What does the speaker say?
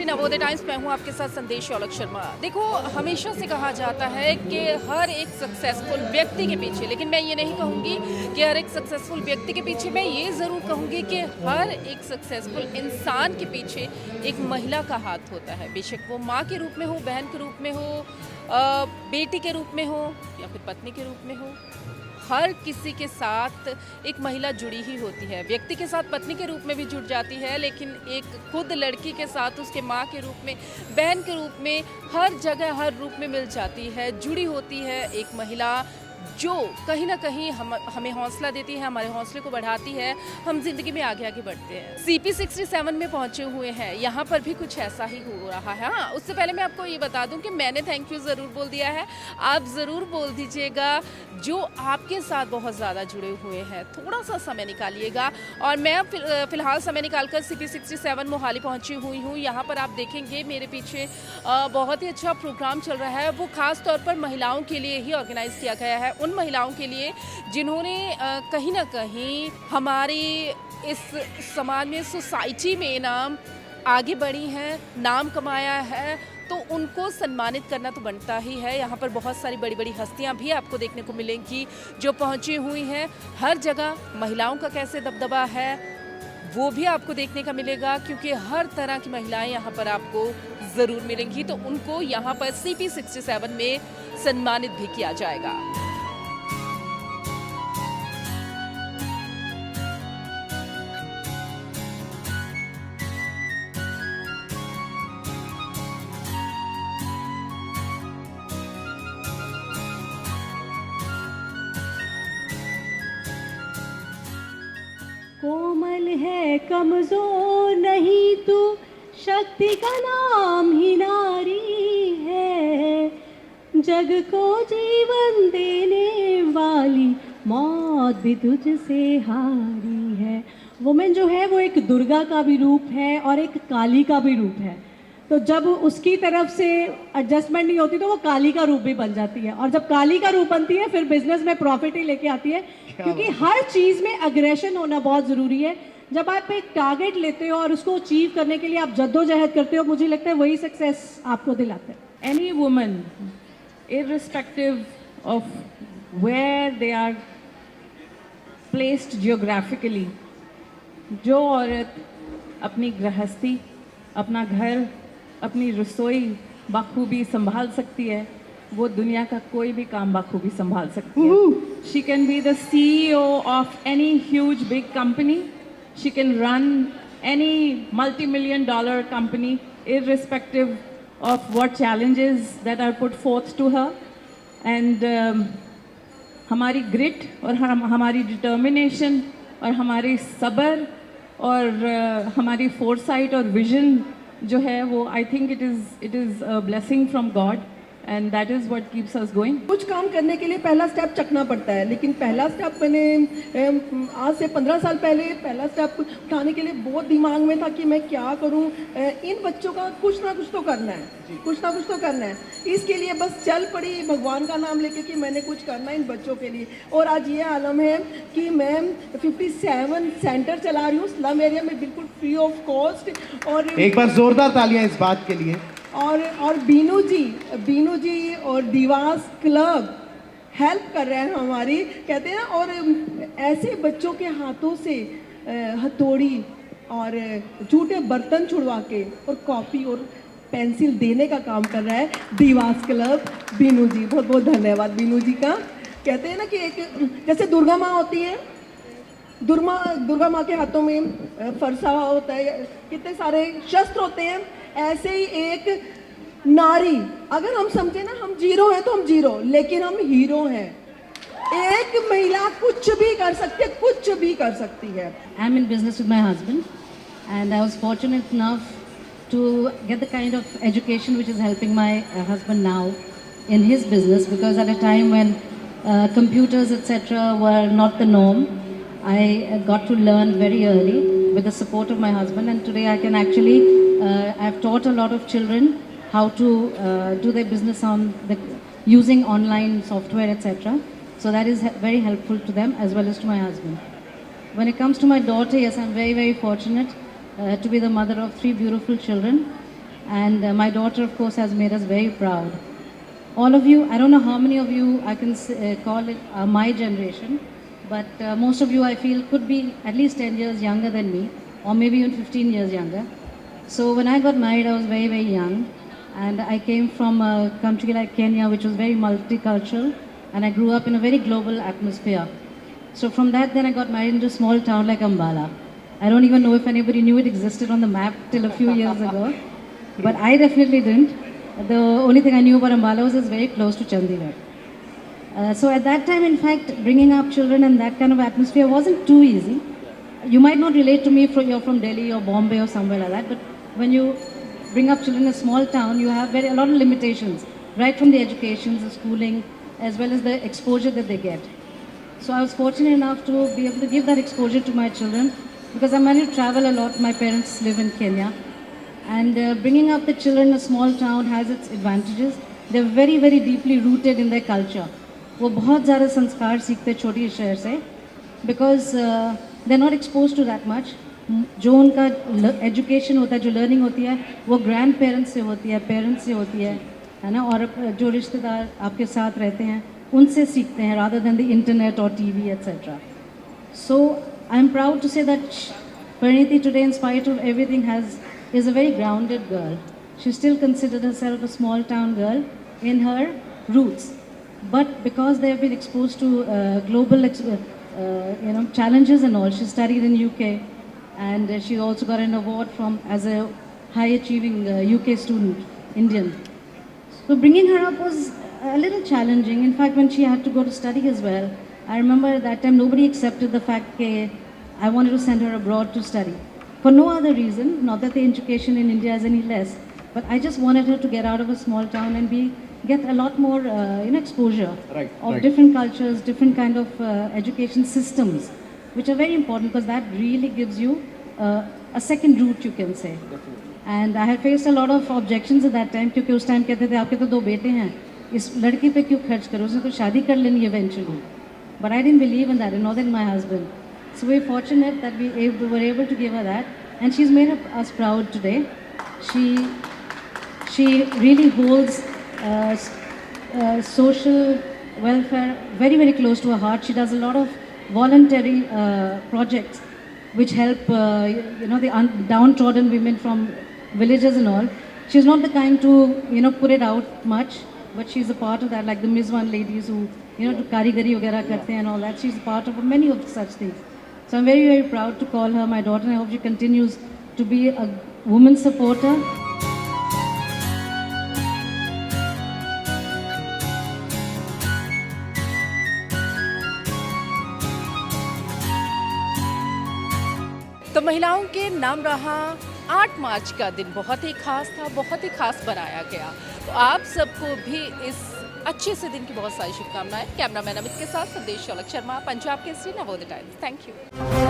360 Navodaya times. मैं हूँ आपके साथ संदेश औलख शर्मा। देखो, हमेशा से कहा जाता है कि हर एक सक्सेसफुल व्यक्ति के पीछे, लेकिन मैं ये नहीं कहूँगी कि हर एक सक्सेसफुल व्यक्ति के पीछे, मैं ये ज़रूर कहूँगी कि हर एक सक्सेसफुल इंसान के पीछे एक महिला का हाथ होता है। बेशक वो माँ के रूप में हो, बहन के रूप में हो, बेटी के रूप में हो या फिर पत्नी के रूप में हो। हर किसी के साथ एक महिला जुड़ी ही होती है। व्यक्ति के साथ पत्नी के रूप में भी जुड़ जाती है, लेकिन एक खुद लड़की के साथ उसके माँ के रूप में, बहन के रूप में, हर जगह हर रूप में मिल जाती है, जुड़ी होती है एक महिला, जो कहीं ना कहीं हमें हौसला देती है, हमारे हौसले को बढ़ाती है, हम जिंदगी में आगे आगे बढ़ते हैं। CP67 में पहुंचे हुए हैं, यहाँ पर भी कुछ ऐसा ही हो रहा है। हाँ, उससे पहले मैं आपको ये बता दूं कि मैंने थैंक यू ज़रूर बोल दिया है, आप ज़रूर बोल दीजिएगा जो आपके साथ बहुत ज़्यादा जुड़े हुए हैं। थोड़ा सा समय निकालिएगा। और मैं फ़िलहाल समय निकालकर CP67 मोहाली पहुँची हुई हूँ। यहाँ पर आप देखेंगे मेरे पीछे बहुत ही अच्छा प्रोग्राम चल रहा है। वो ख़ास तौर पर महिलाओं के लिए ही ऑर्गेनाइज़ किया गया है, उन महिलाओं के लिए जिन्होंने कहीं ना कहीं हमारी इस समाज में, सोसाइटी में नाम आगे बढ़ी हैं, नाम कमाया है, तो उनको सम्मानित करना तो बनता ही है। यहाँ पर बहुत सारी बड़ी बड़ी हस्तियाँ भी आपको देखने को मिलेंगी जो पहुँची हुई हैं। हर जगह महिलाओं का कैसे दबदबा है वो भी आपको देखने का मिलेगा, क्योंकि हर तरह की महिलाएं यहाँ पर आपको ज़रूर मिलेंगी। तो उनको यहाँ पर CP67 में सम्मानित भी किया जाएगा। कोमल है कमजोर नहीं तू, शक्ति का नाम ही नारी है, जग को जीवन देने वाली मौत भी तुझसे हारी है। वुमेन जो है वो एक दुर्गा का भी रूप है और एक काली का भी रूप है। तो जब उसकी तरफ से एडजस्टमेंट नहीं होती तो वो काली का रूप भी बन जाती है, और जब काली का रूप बनती है फिर बिजनेस में प्रॉफिट ही लेके आती है, क्योंकि हर चीज़ में अग्रेशन होना बहुत ज़रूरी है। जब आप एक टारगेट लेते हो और उसको अचीव करने के लिए आप जद्दोजहद करते हो, मुझे लगता है वही सक्सेस आपको दिलाता है। Any woman, irrespective of where they are placed geographically, जो औरत अपनी गृहस्थी, अपना घर, अपनी रसोई बखूबी संभाल सकती है, वो दुनिया का कोई भी काम बखूबी संभाल सकती है। She can be the CEO of any huge big company. She can run any multi-million-dollar company, irrespective of what challenges that are put forth to her. And हमारी ग्रिट और हमारी डिटर्मिनेशन और हमारी सब्र और हमारी फोरसाइट और विजन जो है वो, I think it is a blessing from God, and that is what keeps us going. कुछ काम करने के लिए पहला स्टेप चखना पड़ता है, लेकिन पहला स्टेप मैंने आज से 15 साल पहले पहला स्टेप उठाने के लिए बहुत दिमाग में था कि मैं क्या करूं। इन बच्चों का कुछ ना कुछ तो करना है, कुछ ना कुछ तो करना है। इसके लिए बस चल पड़ी भगवान का नाम लेके कि मैंने कुछ करना है इन बच्चों के लिए। और आज ये आलम है कि मैं 57 सेंटर चला रही हूँ स्लम एरिया में, बिल्कुल फ्री ऑफ कॉस्ट। और एक बार जोरदार तालियां इस बात के लिए। और बीनू जी और दिवास क्लब हेल्प कर रहे हैं हमारी, कहते हैं ना। और ऐसे बच्चों के हाथों से हथौड़ी और झूठे बर्तन छुड़वा के और कॉपी और पेंसिल देने का काम कर रहा है दिवास क्लब। बीनू जी, बहुत बहुत धन्यवाद बीनू जी का। कहते हैं ना कि एक जैसे दुर्गा माँ होती है, दुर्गा माँ के हाथों में फरसा होता है, कितने सारे शस्त्र होते हैं, ऐसे ही एक नारी, अगर हम समझे ना हम जीरो हैं तो हम जीरो, लेकिन हम हीरो हैं। एक महिला कुछ भी कर सकती है, कुछ भी कर सकती है। I am in business with my husband and I was fortunate enough to get the kind of education which is helping my husband now in his business, because at a time when computers etc. were not the norm, I got to learn very early with the support of my husband, and today I can actually I've taught a lot of children how to do their business on using online software etc. So that is very helpful to them as well as to my husband. When it comes to my daughter, yes, I'm very fortunate to be the mother of 3 beautiful children, And my daughter, of course, has made us very proud. All of you, I don't know how many of you I can call it my generation, but most of you I feel could be at least 10 years younger than me, or maybe even 15 years younger. So when I got married, I was very, very young, and I came from a country like Kenya, which was very multicultural, and I grew up in a very global atmosphere. So from that, then I got married into a small town like Ambala. I don't even know if anybody knew it existed on the map till a few years ago, but I definitely didn't. The only thing I knew about Ambala was it's very close to Chandigarh. So at that time, in fact, bringing up children in that kind of atmosphere wasn't too easy. You might not relate to me if you're from Delhi or Bombay or somewhere like that, but when you bring up children in a small town, you have a lot of limitations, right from the education, the schooling, as well as the exposure that they get. So I was fortunate enough to be able to give that exposure to my children because I managed to travel a lot. My parents live in Kenya. And bringing up the children in a small town has its advantages. They're very, very deeply rooted in their culture. वो बहुत ज़्यादा संस्कार सीखते हैं छोटी शहर से because they're not exposed to that much. जो उनका education होता है, जो learning होती है, वो grandparents से होती है, parents से होती है ना, और जो रिश्तेदार आपके साथ रहते हैं, उनसे सीखते हैं rather than the internet or TV, etc. So I'm proud to say that Pariniti today, in spite of everything, is a very grounded girl. She still considered herself a small town girl in her roots. But because they have been exposed to global challenges and all, she studied in UK and she also got an award as a high achieving UK student, Indian. So bringing her up was a little challenging. In fact, when she had to go to study as well, I remember at that time nobody accepted the fact that I wanted to send her abroad to study. For no other reason, not that the education in India is any less, but I just wanted her to get out of a small town and get a lot more exposure of different cultures, different kind of education systems, which are very important because that really gives you a second route, you can say. And I had faced a lot of objections at that time क्योंकि उस time कहते थे आपके तो 2 बेटे हैं, इस लड़की पे क्यों खर्च करो, उसने तो शादी कर लेनी eventually. But I didn't believe in that, and nor did my husband. So we're fortunate that we were able to give her that, and she's made us proud today. She really holds social welfare very, very close to her heart. She does a lot of voluntary projects which help the downtrodden women from villages and all. She's not the kind to put it out much, but she's a part of that, like the Mizwan ladies who do karigari वगैरह करते हैं and all that. She's a part of many of such things. So I'm very, very proud to call her my daughter, and I hope she continues to be a woman supporter. तो महिलाओं के नाम रहा 8 मार्च का दिन बहुत ही खास था, बहुत ही खास बनाया गया। तो आप सबको भी इस अच्छे से दिन की बहुत सारी शुभकामनाएं। कैमरामैन अमित के साथ संदेश Shaulak Sharma, Punjab Kesari, Navodaya times. Thank you.